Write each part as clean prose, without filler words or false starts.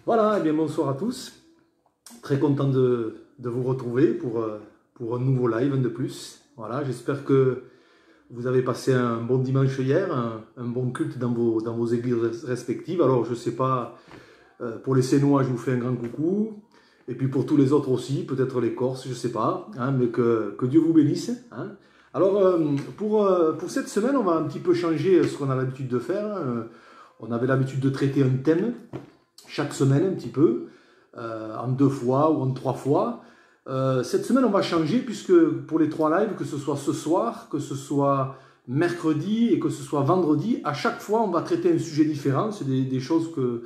Voilà, eh bien bonsoir à tous. Très content de vous retrouver pour un nouveau live, un de plus. Voilà, j'espère que vous avez passé un bon dimanche hier, un bon culte dans vos églises respectives. Alors, je ne sais pas, pour les Sénois, je vous fais un grand coucou. Et puis pour tous les autres aussi, peut-être les Corses, je ne sais pas, hein, mais que Dieu vous bénisse. Hein. Alors, pour cette semaine, on va un petit peu changer ce qu'on a l'habitude de faire. On avait l'habitude de traiter un thème chaque semaine un petit peu, en 2 fois ou en 3 fois. Cette semaine, on va changer puisque pour les 3 lives, que ce soit ce soir, que ce soit mercredi et que ce soit vendredi, à chaque fois, on va traiter un sujet différent. C'est des choses que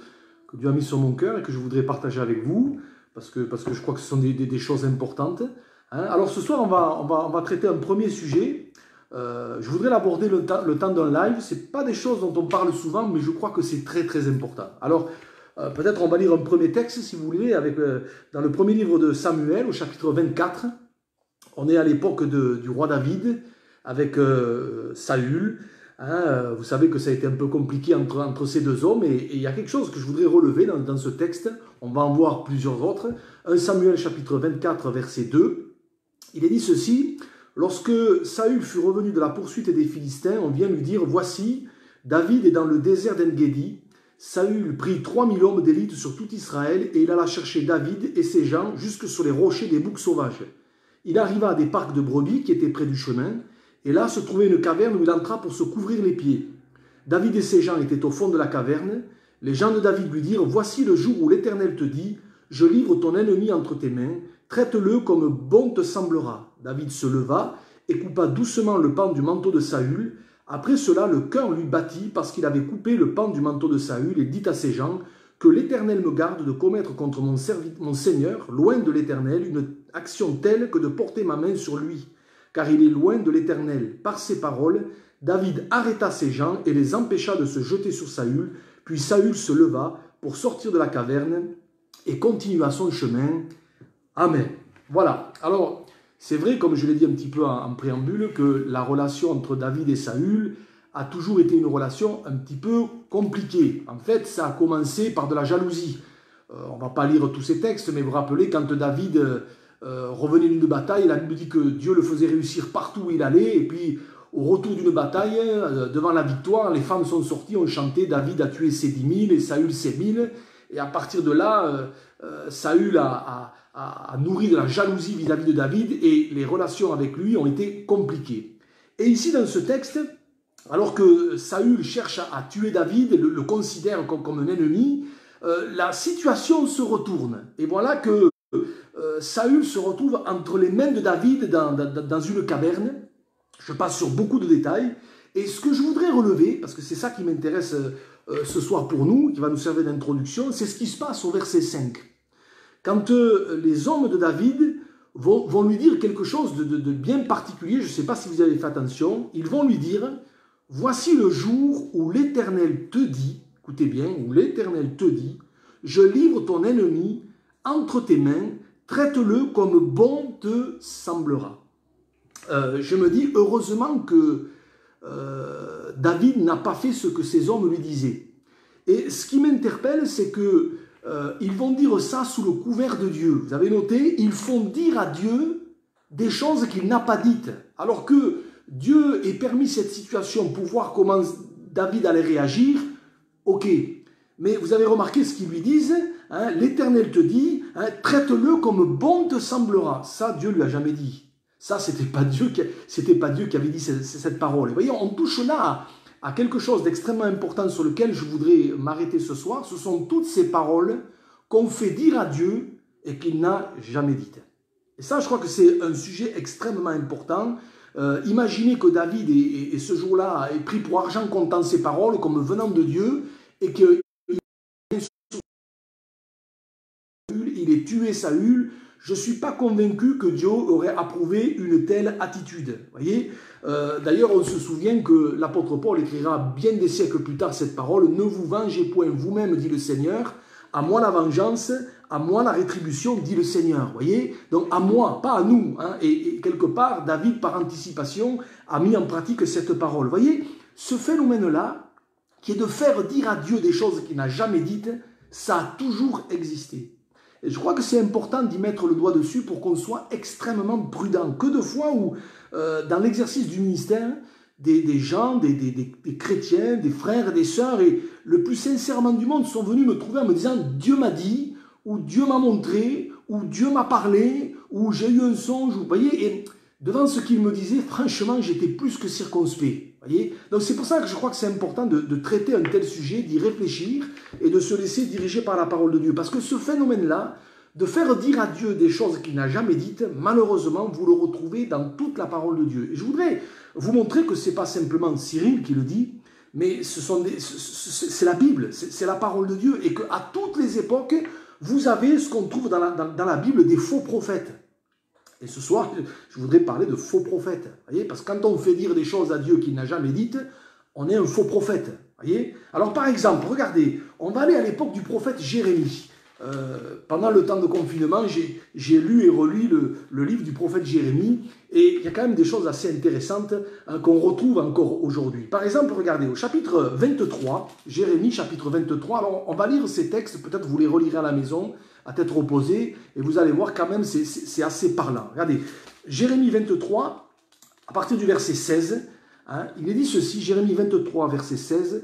Dieu a mis sur mon cœur et que je voudrais partager avec vous parce que je crois que ce sont des choses importantes. Hein. Alors ce soir, on va traiter un premier sujet. Je voudrais l'aborder le temps d'un live. Ce n'est pas des choses dont on parle souvent, mais je crois que c'est très très important. Alors, peut-être on va lire un premier texte, si vous voulez, dans le premier livre de Samuel, au chapitre 24. On est à l'époque du roi David, avec Saül. Hein, vous savez que ça a été un peu compliqué entre ces deux hommes, et il y a quelque chose que je voudrais relever dans ce texte. On va en voir plusieurs autres. 1 Samuel, chapitre 24, verset 2. Il est dit ceci: lorsque Saül fut revenu de la poursuite des Philistins, on vient lui dire: voici, David est dans le désert d'En-Gedi. Saül prit 3000 hommes d'élite sur tout Israël et il alla chercher David et ses gens jusque sur les rochers des boucs sauvages. Il arriva à des parcs de brebis qui étaient près du chemin, et là se trouvait une caverne où il entra pour se couvrir les pieds. David et ses gens étaient au fond de la caverne. Les gens de David lui dirent: voici le jour où l'Éternel te dit: je livre ton ennemi entre tes mains, traite-le comme bon te semblera. David se leva et coupa doucement le pan du manteau de Saül. Après cela, le cœur lui battit parce qu'il avait coupé le pan du manteau de Saül et dit à ses gens: que l'Éternel me garde de commettre contre mon Seigneur, loin de l'Éternel, une action telle que de porter ma main sur lui, car il est loin de l'Éternel. Par ces paroles, David arrêta ses gens et les empêcha de se jeter sur Saül. Puis Saül se leva pour sortir de la caverne et continua son chemin. Amen. Voilà. Alors, c'est vrai, comme je l'ai dit un petit peu en préambule, que la relation entre David et Saül a toujours été une relation un petit peu compliquée. En fait, ça a commencé par de la jalousie. On ne va pas lire tous ces textes, mais vous vous rappelez, quand David revenait d'une bataille, la Bible dit que Dieu le faisait réussir partout où il allait, et puis au retour d'une bataille, devant la victoire, les femmes sont sorties, ont chanté: David a tué ses 10 000 et Saül ses 1000. Et à partir de là, Saül a nourri de la jalousie vis-à-vis de David et les relations avec lui ont été compliquées. Et ici, dans ce texte, alors que Saül cherche à tuer David, le considère comme un ennemi, la situation se retourne. Et voilà que Saül se retrouve entre les mains de David dans une caverne. Je passe sur beaucoup de détails. Et ce que je voudrais relever, parce que c'est ça qui m'intéresse ce soir pour nous, qui va nous servir d'introduction, c'est ce qui se passe au verset 5. Quand les hommes de David vont lui dire quelque chose de bien particulier, je ne sais pas si vous avez fait attention, ils vont lui dire: voici le jour où l'Éternel te dit, écoutez bien, où l'Éternel te dit, je livre ton ennemi entre tes mains, traite-le comme bon te semblera. Je me dis, heureusement que David n'a pas fait ce que ces hommes lui disaient. Et ce qui m'interpelle, c'est que ils vont dire ça sous le couvert de Dieu. Vous avez noté, ils font dire à Dieu des choses qu'il n'a pas dites. Alors que Dieu ait permis cette situation pour voir comment David allait réagir, ok. Mais vous avez remarqué ce qu'ils lui disent, hein, l'Éternel te dit, hein, traite-le comme bon te semblera. Ça, Dieu ne lui a jamais dit. Ça, c'était pas Dieu qui avait dit cette parole. Et vous voyez, on touche là à quelque chose d'extrêmement important sur lequel je voudrais m'arrêter ce soir. Ce sont toutes ces paroles qu'on fait dire à Dieu et qu'il n'a jamais dites. Et ça, je crois que c'est un sujet extrêmement important. Imaginez que David et ce jour-là ait pris pour argent comptant ces paroles comme venant de Dieu et qu'il ait tué Saül. Je ne suis pas convaincu que Dieu aurait approuvé une telle attitude. Voyez, d'ailleurs, on se souvient que l'apôtre Paul écrira bien des siècles plus tard cette parole: ne vous vengez point vous-même, dit le Seigneur, à moi la vengeance, à moi la rétribution, dit le Seigneur. Voyez, donc à moi, pas à nous. Hein. Et quelque part, David, par anticipation, a mis en pratique cette parole. Voyez, ce phénomène-là, qui est de faire dire à Dieu des choses qu'il n'a jamais dites, Ça a toujours existé. Et je crois que c'est important d'y mettre le doigt dessus pour qu'on soit extrêmement prudent. Que de fois où, dans l'exercice du ministère, des gens, des chrétiens, des frères et des sœurs, et le plus sincèrement du monde, sont venus me trouver en me disant « Dieu m'a dit », ou « Dieu m'a montré », ou « Dieu m'a parlé », ou « j'ai eu un songe », vous voyez, et devant ce qu'il me disait, franchement, j'étais plus que circonspect. Voyez, donc c'est pour ça que je crois que c'est important de traiter un tel sujet, d'y réfléchir et de se laisser diriger par la parole de Dieu. Parce que ce phénomène-là, de faire dire à Dieu des choses qu'il n'a jamais dites, malheureusement, vous le retrouvez dans toute la parole de Dieu. Et je voudrais vous montrer que ce n'est pas simplement Cyril qui le dit, mais c'est la Bible, c'est la parole de Dieu. Et qu'à toutes les époques, vous avez ce qu'on trouve dans la Bible des faux prophètes. Et ce soir, je voudrais parler de faux prophètes. Voyez, parce que quand on fait dire des choses à Dieu qu'il n'a jamais dites, on est un faux prophète. Voyez. Alors par exemple, regardez, on va aller à l'époque du prophète Jérémie. Pendant le temps de confinement, j'ai lu et relu le livre du prophète Jérémie. Et il y a quand même des choses assez intéressantes qu'on retrouve encore aujourd'hui. Par exemple, regardez, au chapitre 23, Jérémie, chapitre 23, alors on va lire ces textes, peut-être vous les relirez à la maison, à tête reposée, et vous allez voir quand même, c'est assez parlant. Regardez, Jérémie 23, à partir du verset 16, il est dit ceci, Jérémie 23, verset 16,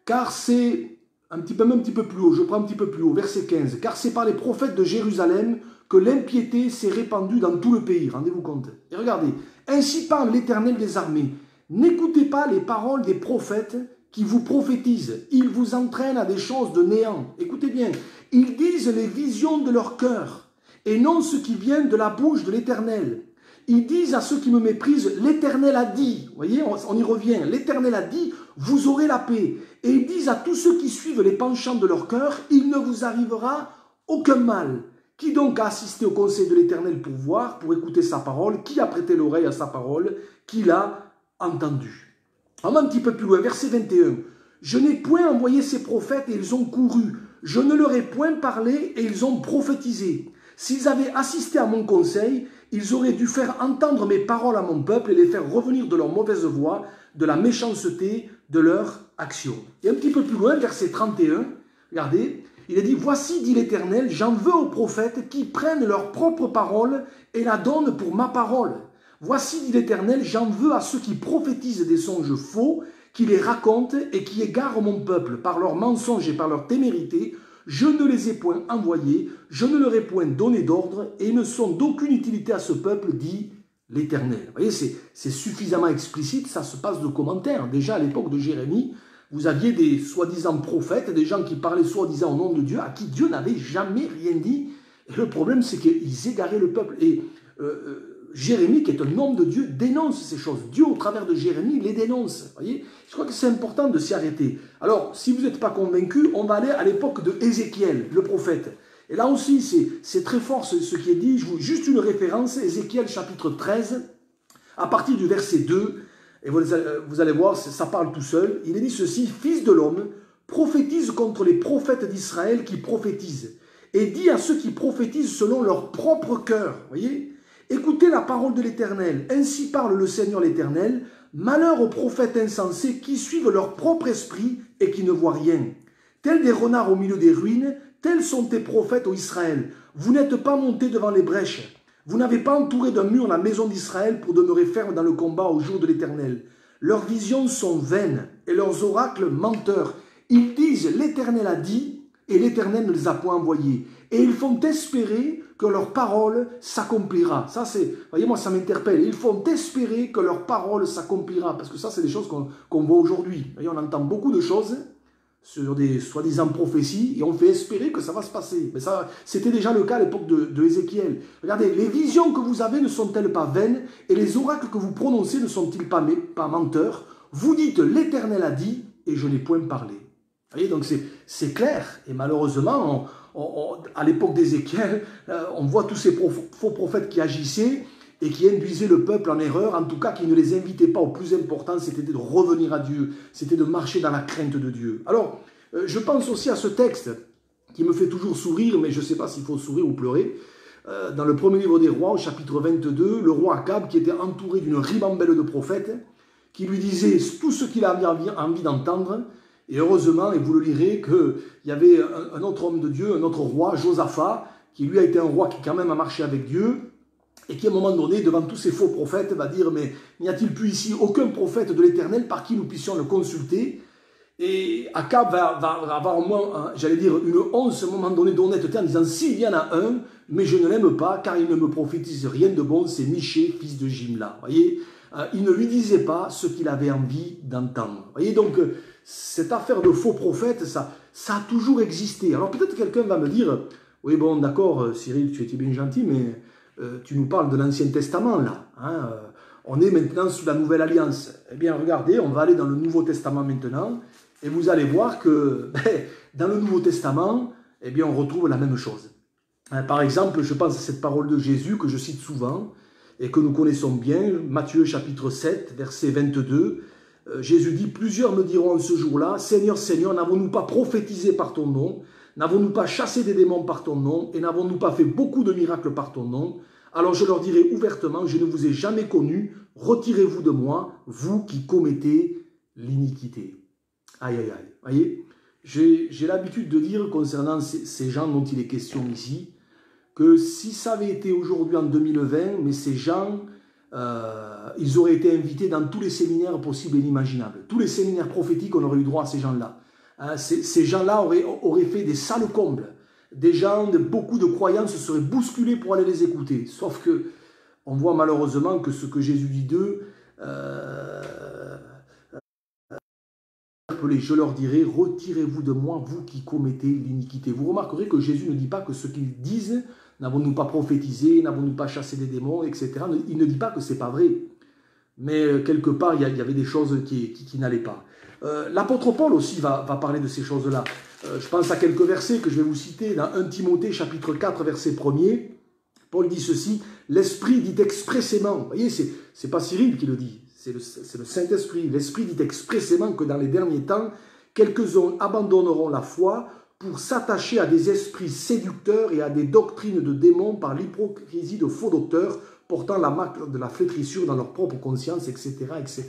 car c'est un petit peu plus haut, je prends un petit peu plus haut, verset 15, car c'est par les prophètes de Jérusalem que l'impiété s'est répandue dans tout le pays, rendez-vous compte. Et regardez, ainsi parle l'Éternel des armées, n'écoutez pas les paroles des prophètes qui vous prophétisent, ils vous entraînent à des choses de néant. Écoutez bien, ils disent les visions de leur cœur, et non ce qui vient de la bouche de l'Éternel. Ils disent à ceux qui me méprisent, l'Éternel a dit, vous voyez, on y revient, l'Éternel a dit, vous aurez la paix. Et ils disent à tous ceux qui suivent les penchants de leur cœur, il ne vous arrivera aucun mal. Qui donc a assisté au conseil de l'Éternel pour voir, pour écouter sa parole? Qui a prêté l'oreille à sa parole? Qui l'a entendu? On va un petit peu plus loin, verset 21. Je n'ai point envoyé ces prophètes et ils ont couru. Je ne leur ai point parlé et ils ont prophétisé. S'ils avaient assisté à mon conseil, ils auraient dû faire entendre mes paroles à mon peuple et les faire revenir de leur mauvaise voie, de la méchanceté de leur action. Et un petit peu plus loin, verset 31, regardez, il est dit, voici, dit l'Éternel, j'en veux aux prophètes qui prennent leur propre parole et la donnent pour ma parole. Voici, dit l'Éternel, j'en veux à ceux qui prophétisent des songes faux, qui les racontent et qui égarent mon peuple par leurs mensonges et par leur témérité. Je ne les ai point envoyés, je ne leur ai point donné d'ordre, et ils ne sont d'aucune utilité à ce peuple, dit l'Éternel. Vous voyez, c'est suffisamment explicite, ça se passe de commentaires. Déjà à l'époque de Jérémie, vous aviez des soi-disant prophètes, des gens qui parlaient soi-disant au nom de Dieu, à qui Dieu n'avait jamais rien dit. Et le problème, c'est qu'ils égaraient le peuple. Et Jérémie, qui est un homme de Dieu, dénonce ces choses. Dieu, au travers de Jérémie, les dénonce. Vous voyez, je crois que c'est important de s'y arrêter. Alors, si vous n'êtes pas convaincu, on va aller à l'époque de Ézéchiel, le prophète. Et là aussi, c'est très fort ce qui est dit. Je vous juste une référence, Ézéchiel chapitre 13, à partir du verset 2. Et vous allez voir, ça parle tout seul. Il est dit ceci, « Fils de l'homme, prophétise contre les prophètes d'Israël qui prophétisent, et dis à ceux qui prophétisent selon leur propre cœur. » Voyez, écoutez la parole de l'Éternel. Ainsi parle le Seigneur l'Éternel. Malheur aux prophètes insensés qui suivent leur propre esprit et qui ne voient rien. Tels des renards au milieu des ruines, tels sont tes prophètes, ô Israël. Vous n'êtes pas montés devant les brèches. Vous n'avez pas entouré d'un mur la maison d'Israël pour demeurer ferme dans le combat au jour de l'Éternel. Leurs visions sont vaines et leurs oracles menteurs. Ils disent l'Éternel a dit et l'Éternel ne les a point envoyés. Et ils font espérer que leur parole s'accomplira. Ça c'est, voyez, moi ça m'interpelle. Ils font espérer que leur parole s'accomplira. Parce que ça c'est des choses qu'on voit aujourd'hui. On entend beaucoup de choses sur des soi-disant prophéties, et on fait espérer que ça va se passer. Mais ça, c'était déjà le cas à l'époque de Ézéchiel. Regardez, les visions que vous avez ne sont-elles pas vaines, et les oracles que vous prononcez ne sont-ils pas menteurs? Vous dites, l'Éternel a dit, et je n'ai point parlé. Vous voyez, donc c'est clair, et malheureusement, à l'époque d'Ézéchiel, on voit tous ces faux prophètes qui agissaient, et qui induisaient le peuple en erreur, en tout cas qui ne les invitaient pas au plus important, c'était de revenir à Dieu, c'était de marcher dans la crainte de Dieu. Alors, je pense aussi à ce texte qui me fait toujours sourire, mais je ne sais pas s'il faut sourire ou pleurer. Dans le premier livre des rois, au chapitre 22, le roi Akab, qui était entouré d'une ribambelle de prophètes, qui lui disaient tout ce qu'il avait envie d'entendre, Et heureusement, et vous le lirez, qu'il y avait un autre homme de Dieu, un autre roi, Josaphat, qui lui a été un roi qui quand même a marché avec Dieu, et qui à un moment donné, devant tous ces faux prophètes, va dire, mais n'y a-t-il plus ici aucun prophète de l'Éternel par qui nous puissions le consulter? Et Akab va avoir au moins, j'allais dire, une once à un moment donné d'honnêteté en disant, s'il y en a un, mais je ne l'aime pas, car il ne me prophétise rien de bon, c'est Michée, fils de Jimla. Voyez, il ne lui disait pas ce qu'il avait envie d'entendre. Voyez, donc, cette affaire de faux prophètes, ça a toujours existé. Alors peut-être quelqu'un va me dire, oui bon d'accord Cyril, tu étais bien gentil, mais tu nous parles de l'Ancien Testament là. Hein, on est maintenant sous la Nouvelle Alliance. Eh bien regardez, on va aller dans le Nouveau Testament maintenant, et vous allez voir que dans le Nouveau Testament, eh bien on retrouve la même chose. Par exemple, je pense à cette parole de Jésus que je cite souvent, et que nous connaissons bien, Matthieu chapitre 7, verset 22, Jésus dit, plusieurs me diront en ce jour-là, Seigneur, Seigneur, n'avons-nous pas prophétisé par ton nom? N'avons-nous pas chassé des démons par ton nom? Et n'avons-nous pas fait beaucoup de miracles par ton nom? Alors je leur dirai ouvertement, je ne vous ai jamais connu, retirez-vous de moi, vous qui commettez l'iniquité. Aïe, aïe, aïe. Voyez, j'ai l'habitude de dire concernant ces gens dont il est question ici, que si ça avait été aujourd'hui en 2020, mais ces gens, ils auraient été invités dans tous les séminaires possibles et inimaginables. Tous les séminaires prophétiques, on aurait eu droit à ces gens-là. Hein, ces gens-là auraient fait des salles combles. Des gens, beaucoup de croyants se seraient bousculés pour aller les écouter. Sauf que on voit malheureusement que ce que Jésus dit d'eux, je leur dirai, retirez-vous de moi, vous qui commettez l'iniquité. Vous remarquerez que Jésus ne dit pas que ce qu'ils disent, n'avons-nous pas prophétisé, n'avons-nous pas chassé des démons, etc. Il ne dit pas que ce n'est pas vrai. Mais quelque part, il y avait des choses qui n'allaient pas. L'apôtre Paul aussi va parler de ces choses-là. Je pense à quelques versets que je vais vous citer dans 1 Timothée chapitre 4, verset 1er. Paul dit ceci, l'Esprit dit expressément, vous voyez, c'est pas Cyril qui le dit, c'est le Saint-Esprit. L'Esprit dit expressément que dans les derniers temps, quelques-uns abandonneront la foi pour s'attacher à des esprits séducteurs et à des doctrines de démons par l'hypocrisie de faux docteurs, portant la marque de la flétrissure dans leur propre conscience, etc., etc.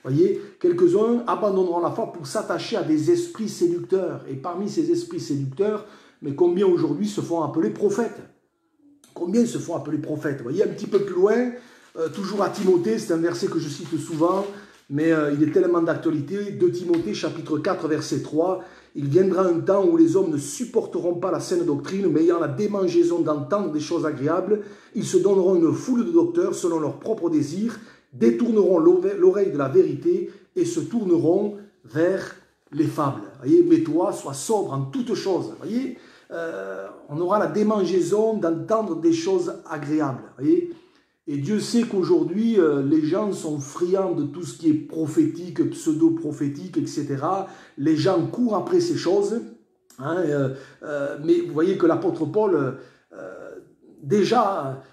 Voyez, quelques-uns abandonneront la foi pour s'attacher à des esprits séducteurs. Et parmi ces esprits séducteurs, mais combien aujourd'hui se font appeler prophètes? Combien se font appeler prophètes? Vous voyez, un petit peu plus loin, toujours à Timothée, c'est un verset que je cite souvent, mais il est tellement d'actualité. 2 Timothée, chapitre 4, verset 3. Il viendra un temps où les hommes ne supporteront pas la saine doctrine, mais ayant la démangeaison d'entendre des choses agréables, ils se donneront une foule de docteurs selon leurs propres désirs, détourneront l'oreille de la vérité et se tourneront vers les fables. Voyez, mais toi, sois sobre en toutes choses. Voyez, on aura la démangeaison d'entendre des choses agréables. Voyez. Et Dieu sait qu'aujourd'hui, les gens sont friands de tout ce qui est prophétique, pseudo-prophétique, etc. Les gens courent après ces choses. Hein, mais vous voyez que l'apôtre Paul, déjà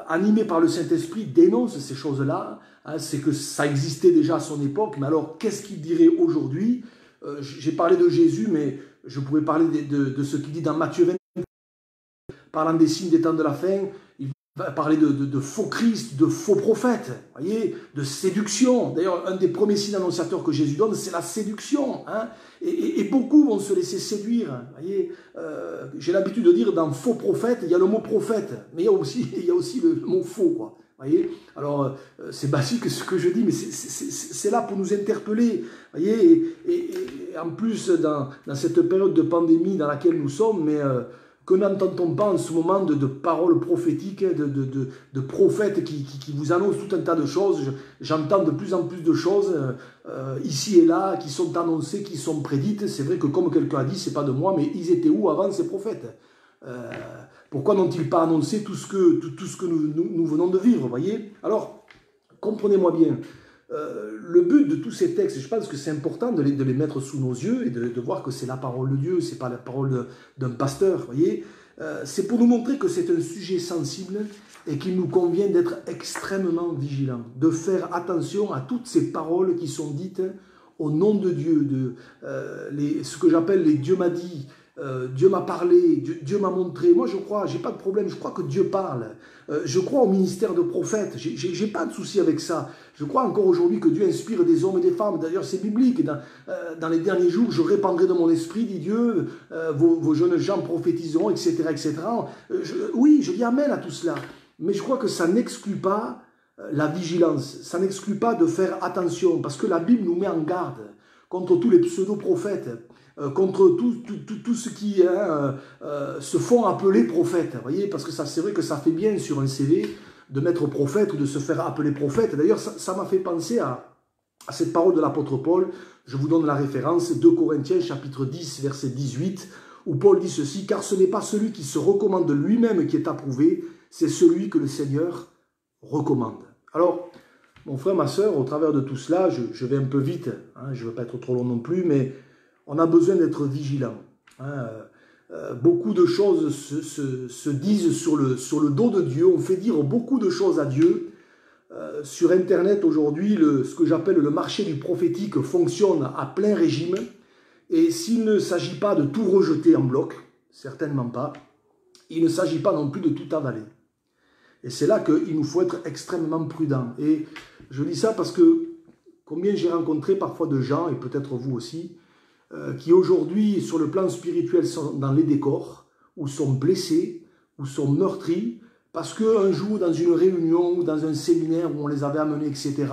animé par le Saint-Esprit, dénonce ces choses-là. Hein, c'est que ça existait déjà à son époque. Mais alors, qu'est-ce qu'il dirait aujourd'hui? J'ai parlé de Jésus, mais je pourrais parler de ce qu'il dit dans Matthieu 20, parlant des signes des temps de la fin. Il va parler de faux Christ, de faux prophètes, voyez, de séduction. D'ailleurs, un des premiers signes annonciateurs que Jésus donne, c'est la séduction. Hein, et beaucoup vont se laisser séduire. Voyez, j'ai l'habitude de dire, dans faux prophète, il y a le mot prophète, mais il y a aussi le mot faux, quoi. Voyez, alors c'est basique ce que je dis, mais c'est là pour nous interpeller. Voyez, et en plus, dans cette période de pandémie dans laquelle nous sommes, mais que n'entend-on pas en ce moment de paroles prophétiques, de prophètes qui vous annoncent tout un tas de choses? J'entends de plus en plus de choses ici et là qui sont annoncées, qui sont prédites. C'est vrai que comme quelqu'un a dit, c'est pas de moi, mais ils étaient où avant ces prophètes? Pourquoi n'ont-ils pas annoncé tout ce que nous venons de vivre, voyez? Alors, comprenez-moi bien, le but de tous ces textes, je pense que c'est important de les mettre sous nos yeux et de voir que c'est la parole de Dieu, c'est pas la parole d'un pasteur, voyez? C'est pour nous montrer que c'est un sujet sensible et qu'il nous convient d'être extrêmement vigilants, de faire attention à toutes ces paroles qui sont dites au nom de Dieu, ce que j'appelle les Dieu m'a dit, Dieu m'a parlé, Dieu m'a montré. Moi, je crois, j'ai pas de problème, je crois que Dieu parle. Je crois au ministère de prophète, j'ai pas de souci avec ça. Je crois encore aujourd'hui que Dieu inspire des hommes et des femmes. D'ailleurs, c'est biblique. Dans les derniers jours, je répandrai de mon esprit, dit Dieu, vos jeunes gens prophétiseront, etc., etc. Oui, je dis amen à tout cela. Mais je crois que ça n'exclut pas la vigilance. Ça n'exclut pas de faire attention, parce que la Bible nous met en garde contre tous les pseudo-prophètes, contre tout ce qui se font appeler prophètes. Voyez, parce que c'est vrai que ça fait bien sur un CV de mettre prophète ou de se faire appeler prophète. D'ailleurs, ça m'a fait penser à cette parole de l'apôtre Paul. Je vous donne la référence, 2 Corinthiens chapitre 10, verset 18, où Paul dit ceci: « Car ce n'est pas celui qui se recommande lui-même qui est approuvé, c'est celui que le Seigneur recommande. » Alors, mon frère, ma sœur, au travers de tout cela, je vais un peu vite, hein, je ne veux pas être trop long non plus, mais on a besoin d'être vigilant. Hein. Beaucoup de choses se disent sur le dos de Dieu, on fait dire beaucoup de choses à Dieu. Sur Internet aujourd'hui, ce que j'appelle le marché du prophétique fonctionne à plein régime, et s'il ne s'agit pas de tout rejeter en bloc, certainement pas, il ne s'agit pas non plus de tout avaler. Et c'est là qu'il nous faut être extrêmement prudent. Et je dis ça parce que combien j'ai rencontré parfois de gens, et peut-être vous aussi, qui aujourd'hui, sur le plan spirituel, sont dans les décors, ou sont blessés, ou sont meurtris, parce qu'un jour, dans une réunion, ou dans un séminaire où on les avait amenés, etc.,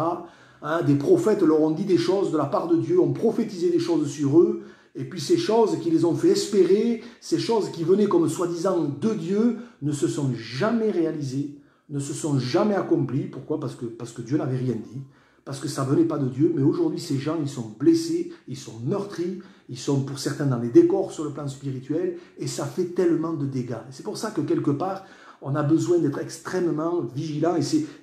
hein, des prophètes leur ont dit des choses de la part de Dieu, ont prophétisé des choses sur eux, et puis ces choses qui les ont fait espérer, ces choses qui venaient comme soi-disant de Dieu, ne se sont jamais réalisées, ne se sont jamais accomplies. Pourquoi? Parce que Dieu n'avait rien dit, parce que ça ne venait pas de Dieu. Mais aujourd'hui, ces gens, ils sont blessés, ils sont meurtris, ils sont pour certains dans les décors sur le plan spirituel, et ça fait tellement de dégâts. C'est pour ça que quelque part, on a besoin d'être extrêmement vigilants, et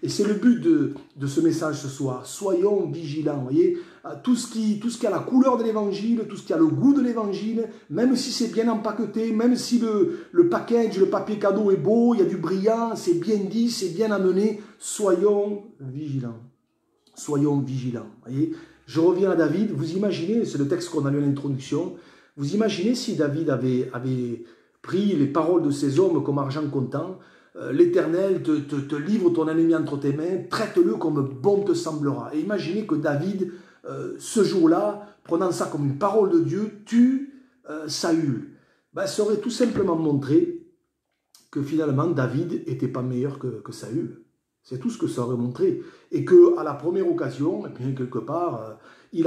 c'est le but de ce message ce soir. Soyons vigilants, voyez, tout ce qui a la couleur de l'évangile, tout ce qui a le goût de l'évangile, même si c'est bien empaqueté, même si le package, le papier cadeau est beau, il y a du brillant, c'est bien dit, c'est bien amené, soyons vigilants. Soyons vigilants, voyez. Je reviens à David, vous imaginez, c'est le texte qu'on a lu à l'introduction, vous imaginez si David avait pris les paroles de ces hommes comme argent comptant, l'Éternel te livre ton ennemi entre tes mains, traite-le comme bon te semblera. Et imaginez que David, ce jour-là, prenant ça comme une parole de Dieu, tue Saül. Ben, ça aurait tout simplement montré que finalement David n'était pas meilleur que Saül. C'est tout ce que ça aurait montré. Et qu'à la première occasion, et bien quelque part, il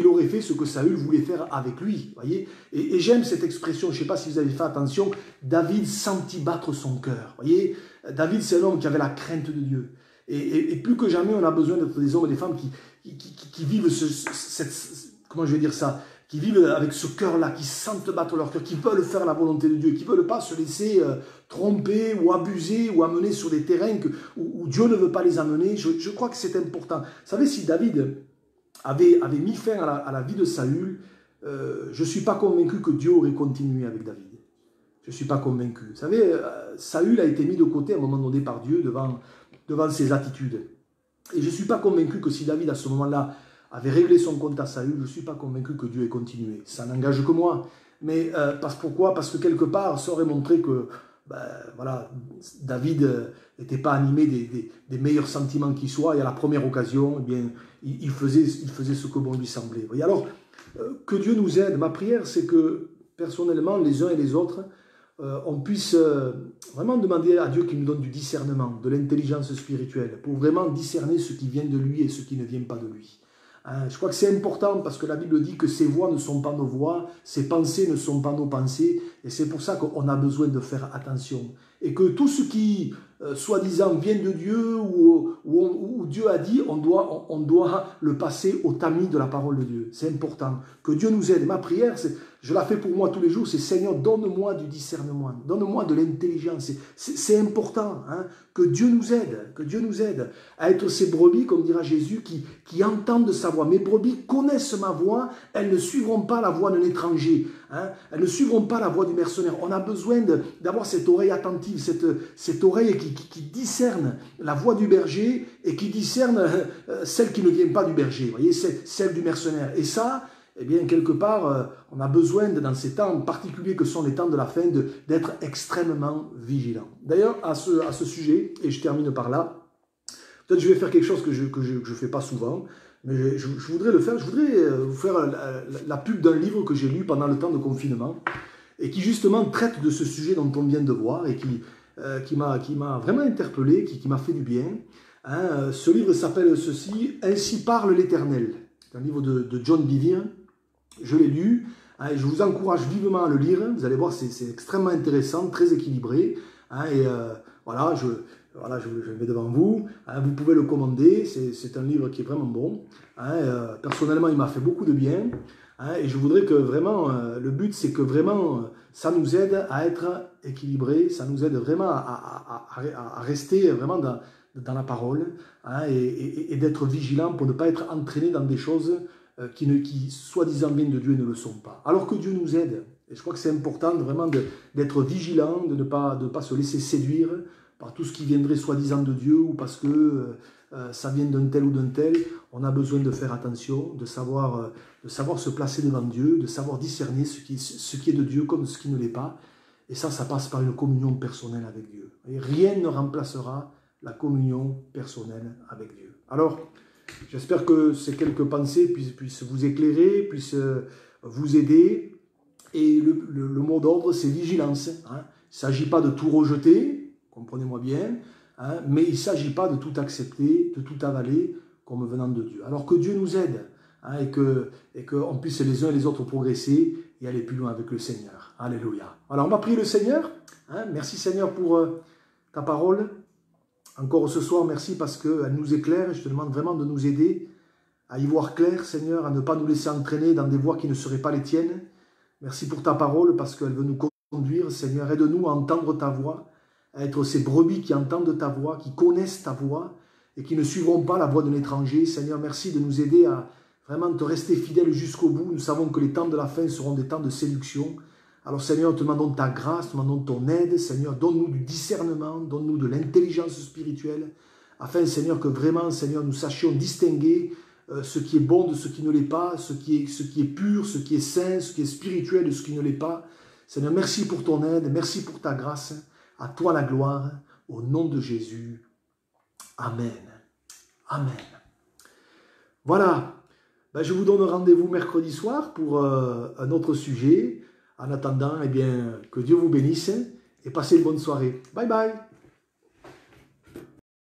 aurait fait ce que Saül voulait faire avec lui. Voyez, et j'aime cette expression, je ne sais pas si vous avez fait attention, David sentit battre son cœur. Voyez, David, c'est un homme qui avait la crainte de Dieu. Et plus que jamais, on a besoin d'être des hommes et des femmes qui vivent comment je vais dire ça, qui vivent avec ce cœur-là, qui sentent battre leur cœur, qui veulent faire la volonté de Dieu, qui ne veulent pas se laisser tromper ou abuser ou amener sur des terrains où Dieu ne veut pas les amener. Je crois que c'est important. Vous savez, si David avait mis fin à la vie de Saül, je ne suis pas convaincu que Dieu aurait continué avec David. Je ne suis pas convaincu. Vous savez, Saül a été mis de côté à un moment donné par Dieu devant ses attitudes. Et je ne suis pas convaincu que si David, à ce moment-là, avait réglé son compte à Saül, je ne suis pas convaincu que Dieu ait continué. Ça n'engage que moi. Mais pourquoi? Parce que quelque part, ça aurait montré que voilà, David n'était pas animé des meilleurs sentiments qui soient, et à la première occasion, eh bien, il faisait ce que bon lui semblait. Voyez, alors, que Dieu nous aide. Ma prière, c'est que, personnellement, les uns et les autres, on puisse vraiment demander à Dieu qu'il nous donne du discernement, de l'intelligence spirituelle, pour vraiment discerner ce qui vient de lui et ce qui ne vient pas de lui. Je crois que c'est important parce que la Bible dit que ses voix ne sont pas nos voix, ses pensées ne sont pas nos pensées, et c'est pour ça qu'on a besoin de faire attention. Et que tout ce qui, soi-disant, vient de Dieu ou Dieu a dit, on doit le passer au tamis de la parole de Dieu. C'est important. Que Dieu nous aide. Ma prière, je la fais pour moi tous les jours, c'est Seigneur, donne-moi du discernement, donne-moi de l'intelligence. C'est important, hein, que Dieu nous aide à être ces brebis, comme dira Jésus, qui entendent sa voix. Mes brebis connaissent ma voix, elles ne suivront pas la voix d'un étranger, hein, elles ne suivront pas la voix du mercenaire. On a besoin d'avoir cette oreille attentive, cette oreille qui discerne la voix du berger et qui discerne celle qui ne vient pas du berger, vous voyez, celle du mercenaire. Et ça, eh bien, quelque part, on a besoin, dans ces temps particuliers que sont les temps de la fin, d'être extrêmement vigilant. D'ailleurs, à ce sujet, et je termine par là, peut-être je vais faire quelque chose que je ne fais pas souvent, mais je voudrais le faire. Je voudrais vous faire la pub d'un livre que j'ai lu pendant le temps de confinement, et qui justement traite de ce sujet dont on vient de voir, et qui m'a vraiment interpellé, qui m'a fait du bien. Hein, ce livre s'appelle ceci, « Ainsi parle l'Éternel ». C'est un livre de John Bevere. Je l'ai lu, hein, et je vous encourage vivement à le lire. Vous allez voir, c'est extrêmement intéressant, très équilibré. Hein, et voilà, je le mets devant vous. Hein, vous pouvez le commander, c'est un livre qui est vraiment bon. Hein, personnellement, il m'a fait beaucoup de bien. Hein, et je voudrais que vraiment, le but, c'est que vraiment, ça nous aide à être équilibré, ça nous aide vraiment à rester vraiment dans la parole, hein, et d'être vigilant pour ne pas être entraîné dans des choses qui soi-disant viennent de Dieu, ne le sont pas. Alors que Dieu nous aide. Et je crois que c'est important vraiment d'être vigilant, de ne pas se laisser séduire par tout ce qui viendrait soi-disant de Dieu, ou parce que ça vient d'un tel ou d'un tel. On a besoin de faire attention, de savoir se placer devant Dieu, de savoir discerner ce qui est de Dieu comme ce qui ne l'est pas. Et ça passe par une communion personnelle avec Dieu. Et rien ne remplacera la communion personnelle avec Dieu. Alors, j'espère que ces quelques pensées puissent vous éclairer, puissent vous aider. Et le mot d'ordre, c'est vigilance. Hein. Il ne s'agit pas de tout rejeter, comprenez-moi bien, hein, mais il ne s'agit pas de tout accepter, de tout avaler comme venant de Dieu. Alors que Dieu nous aide, hein, et qu'on puisse les uns et les autres progresser et aller plus loin avec le Seigneur. Alléluia. Alors on va prier le Seigneur. Hein. Merci Seigneur pour ta parole. Encore ce soir, merci parce qu'elle nous éclaire. Je te demande vraiment de nous aider à y voir clair, Seigneur, à ne pas nous laisser entraîner dans des voies qui ne seraient pas les tiennes. Merci pour ta parole parce qu'elle veut nous conduire. Seigneur, aide-nous à entendre ta voix, à être ces brebis qui entendent ta voix, qui connaissent ta voix et qui ne suivront pas la voix d'un étranger. Seigneur, merci de nous aider à vraiment te rester fidèles jusqu'au bout. Nous savons que les temps de la fin seront des temps de séduction. Alors Seigneur, te demandons ta grâce, te demandons ton aide. Seigneur, donne-nous du discernement, donne-nous de l'intelligence spirituelle, afin, Seigneur, que vraiment, Seigneur, nous sachions distinguer ce qui est bon de ce qui ne l'est pas, ce qui est pur, ce qui est saint, ce qui est spirituel de ce qui ne l'est pas. Seigneur, merci pour ton aide, merci pour ta grâce. À toi la gloire, au nom de Jésus. Amen. Amen. Voilà. Ben, je vous donne rendez-vous mercredi soir pour un autre sujet. En attendant, eh bien, que Dieu vous bénisse et passez une bonne soirée. Bye bye.